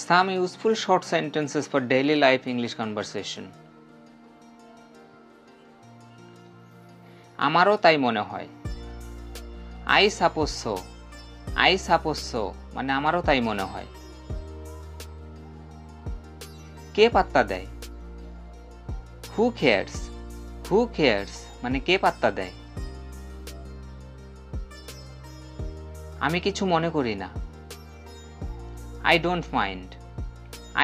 Some useful short sentences for daily life English conversation. আমারও তাই মনে হয়। I suppose so. I suppose so মানে আমারও তাই মনে হয়। কে পাত্তা দেয়? Who cares? Who cares মানে কে পাত্তা দেয়? আমি কিছু মনে করি না। I don't mind.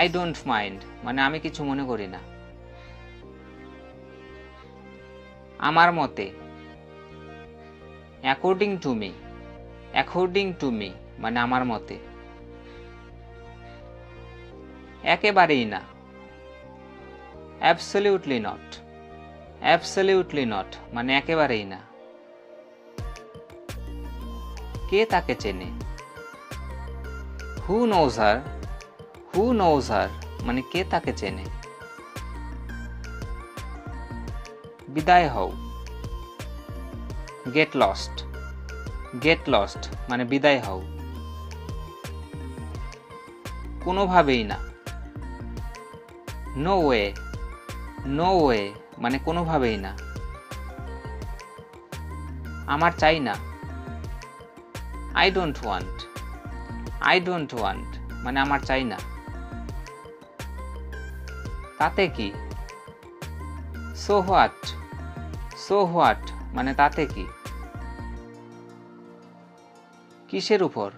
I don't mind মানে আমি কিছু মনে করি না। আমার মতে। According to me. According to me মানে আমার মতে। একেবারেই না। Absolutely not. Absolutely not মানে একেবারেই না। কে তাকে চেনে? Who knows her? Who knows her মানে কে তাকে চেনে? বিদায় হও। Get lost. Get lost মানে বিদায় হও। কোনোভাবেই না। No way. No way মানে কোনোভাবেই না। আমার চাই না। I don't want. I don't want মানে আমার চাই না। তাতে কি? So what? So what মানে তাতে কি? কিসের উপর?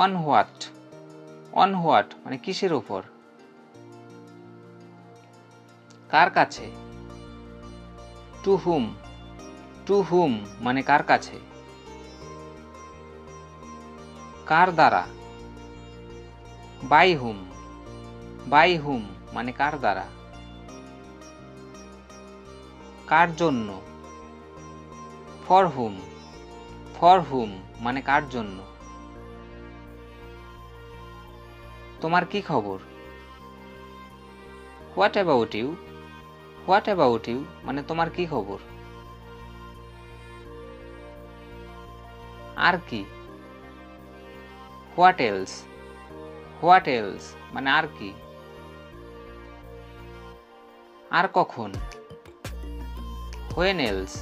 On what? On what মানে কিসের উপর? কার কাছে? To whom? To whom মানে কার কাছে? কার দ্বারা? By whom? By whom মানে কার দ্বারা? কার জন্য? For whom? For whom মানে কার জন্য? তোমার কি খবর? What about you? What about you মানে তোমার কি খবর? আর কি? What else? What else মানে আর কি? আর কখন? When else?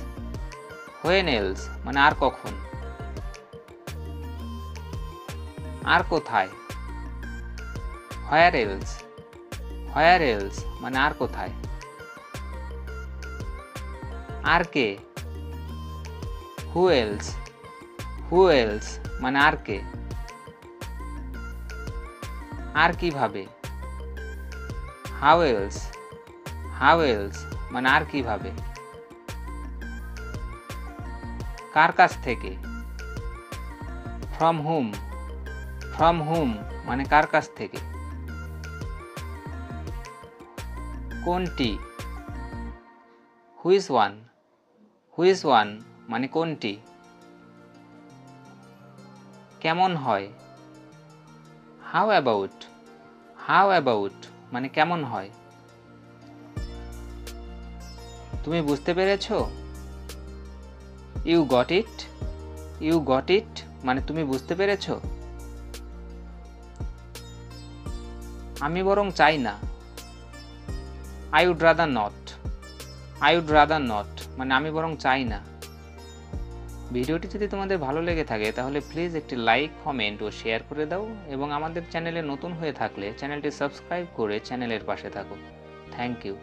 When else মানে আর কখন? আর কোথায়? Where else? Where else মানে আর কোথায়? আর কে? Who else? Who else মানে আর কে? আর কিভাবে? How else? How else মানে আর কিভাবে? কার কাছ থেকে? From whom? From whom মানে কার কাছ থেকে? কোনটি? Which one? Which one মানে কোনটি? কেমন হয়? How about? How about মানে কেমন হয়? তুমি বুঝতে পেরেছো? You got it? You got it মানে তুমি বুঝতে পেরেছো? আমি বরং চাই না। I would rather not. I would rather not মানে আমি বরং চাই না। ভিডিওটি যদি তোমাদের ভালো লেগে থাকে তাহলে প্লিজ একটি লাইক, কমেন্ট ও শেয়ার করে দাও এবং আমাদের চ্যানেলে নতুন হয়ে থাকলে চ্যানেলটি সাবস্ক্রাইব করে চ্যানেলের পাশে থাকো। Thank you.